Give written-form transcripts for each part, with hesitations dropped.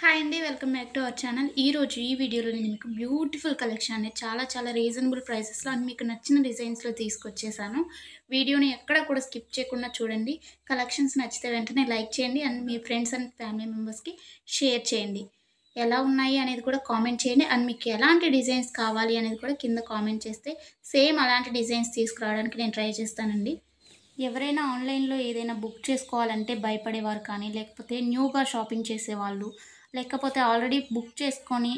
Hi అండి. Welcome back to our channel. ఈరోజు ఈ వీడియోలో నేను మీకు బ్యూటిఫుల్ కలెక్షన్ అనేది చాలా రీజనబుల్ ప్రైసెస్‌లో అండ్ మీకు నచ్చిన డిజైన్స్‌లో తీసుకొచ్చేసాను. వీడియోని ఎక్కడ కూడా స్కిప్ చేయకుండా చూడండి. కలెక్షన్స్ నచ్చితే వెంటనే లైక్ చేయండి and me friends and family మెంబర్స్‌కి షేర్ చేయండి. ఎలా ఉన్నాయి అనేది కూడా కామెంట్ చేయండి. అండ్ మీకు ఎలాంటి డిజైన్స్ కావాలి అనేది కూడా కింద కామెంట్ చేస్తే సేమ్ అలాంటి డిజైన్స్ తీసుకురావడానికి నేను ట్రై చేస్తానండి. ఎవరైనా ఆన్‌లైన్‌లో ఏదైనా బుక్ చేసుకోవాలంటే భయపడేవారు కానీ, లేకపోతే న్యూగా షాపింగ్ చేసేవాళ్ళు, లేకపోతే ఆల్రెడీ బుక్ చేసుకొని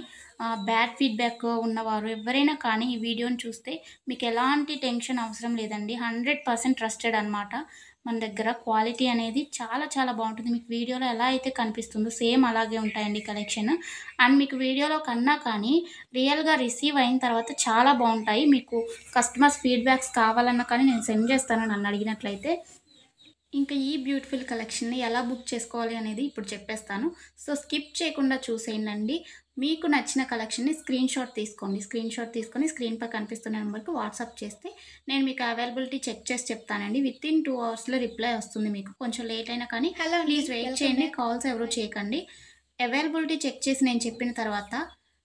బ్యాడ్ ఫీడ్‌బ్యాక్ ఉన్నవారు ఎవ్వరైనా కానీ ఈ వీడియోని చూస్తే మీకు ఎలాంటి టెన్షన్ అవసరం లేదండి. 100% ట్రస్టెడ్ అనమాట. మన దగ్గర క్వాలిటీ అనేది చాలా బావుంటుంది. మీకు వీడియోలో ఎలా అయితే కనిపిస్తుందో సేమ్ అలాగే ఉంటాయండి కలెక్షన్. అండ్ మీకు వీడియోలో కన్నా కానీ రియల్‌గా రిసీవ్ అయిన తర్వాత చాలా బావుంటాయి. మీకు కస్టమర్స్ ఫీడ్‌బ్యాక్స్ కావాలన్నా కానీ నేను సెండ్ చేస్తాను నన్ను అడిగినట్లయితే. ఇంకా ఈ బ్యూటిఫుల్ కలెక్షన్‌ని ఎలా బుక్ చేసుకోవాలి అనేది ఇప్పుడు చెప్పేస్తాను. సో, స్కిప్ చేయకుండా చూసేయండండి. మీకు నచ్చిన కలెక్షన్‌ని స్క్రీన్‌షాట్ తీసుకోండి. స్క్రీన్‌షాట్ తీసుకొని స్క్రీన్‌పై కనిపిస్తున్న నెంబర్‌కి వాట్సాప్ చేస్తే నేను మీకు అవైలబిలిటీ చెక్ చేసి చెప్తానండి. వితిన్ 2 అవర్స్‌లో రిప్లై వస్తుంది మీకు. కొంచెం లేట్ అయినా కానీ ప్లీజ్ వెయిట్ చేయండి. కాల్స్ ఎవరు చేయకండి. అవైలబిలిటీ చెక్ చేసి నేను చెప్పిన తర్వాత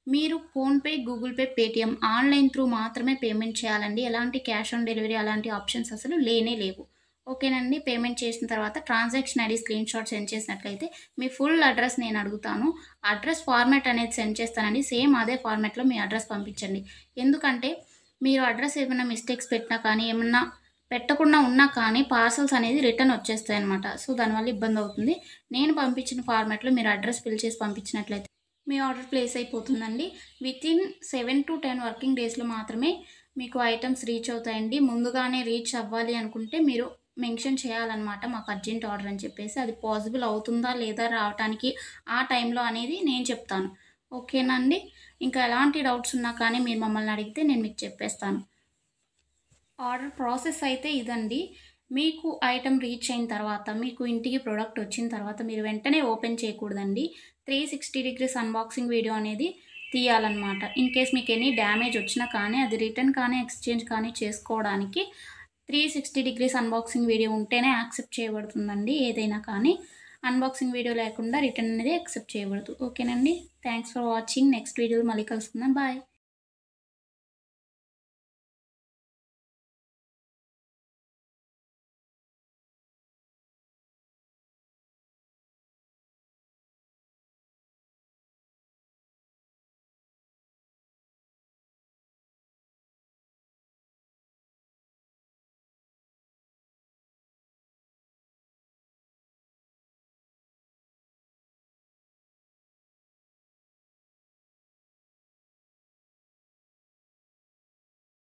మీరు PhonePe, Google pay, Paytm online through మాత్రమే పేమెంట్ చేయాలండి. ఎలాంటి క్యాష్ ఆన్ డెలివరీ అలాంటి ఆప్షన్స్ అసలు లేనే లేవు. ఓకేనండి. పేమెంట్ చేసిన తర్వాత ట్రాన్సాక్షన్ ఐడీ స్క్రీన్‌షాట్ సెండ్ చేసినట్లయితే మీ ఫుల్ అడ్రస్ నేను అడుగుతాను. అడ్రస్ ఫార్మాట్ అనేది సెండ్ చేస్తానండి. సేమ్ అదే ఫార్మాట్‌లో మీ అడ్రస్ పంపించండి. ఎందుకంటే మీరు అడ్రస్ ఏమైనా మిస్టేక్స్ పెట్టినా కానీ, ఏమన్నా పెట్టకుండా ఉన్నా కానీ పార్సెల్స్ అనేది రిటర్న్ వచ్చేస్తాయన్నమాట. సో, దానివల్ల ఇబ్బందవుతుంది. నేను పంపించిన ఫార్మాట్‌లో మీరు అడ్రస్ ఫిల్ చేసి పంపించినట్లయితే మీ ఆర్డర్ ప్లేస్ అయిపోతుందండి. వితిన్ 7-10 వర్కింగ్ డేస్‌లో మాత్రమే మీకు ఐటెమ్స్ రీచ్ అవుతాయండి. ముందుగానే రీచ్ అవ్వాలి అనుకుంటే మీరు మెన్షన్ చేయాలన్నమాట. మాకు అర్జెంట్ ఆర్డర్ అని చెప్పేసి. అది పాసిబుల్ అవుతుందా లేదా రావటానికి ఆ టైంలో అనేది నేను చెప్తాను. ఓకేనా అండి? ఇంకా ఎలాంటి డౌట్స్ ఉన్నా కానీ మీరు మమ్మల్ని అడిగితే నేను మీకు చెప్పేస్తాను. ఆర్డర్ ప్రాసెస్ అయితే ఇదండి. మీకు ఐటెమ్ రీచ్ అయిన తర్వాత, మీకు ఇంటికి ప్రొడక్ట్ వచ్చిన తర్వాత మీరు వెంటనే ఓపెన్ చేయకూడదండి. 360 డిగ్రీస్ అన్బాక్సింగ్ వీడియో అనేది తీయాలన్నమాట. ఇన్ కేస్ మీకు ఎనీ డ్యామేజ్ వచ్చినా కానీ, అది రిటర్న్ కానీ, ఎక్స్‌చేంజ్ కానీ చేసుకోవడానికి 360 డిగ్రీస్ అన్బాక్సింగ్ వీడియో ఉంటేనే యాక్సెప్ట్ చేయబడుతుందండి ఏదైనా కానీ. అన్బాక్సింగ్ వీడియో లేకుండా రిటర్న్ అనేది యాక్సెప్ట్ చేయబడదు. ఓకేనండి. Thanks for watching. నెక్స్ట్ వీడియోలో మళ్ళీ కలుసుకుందాం. బాయ్.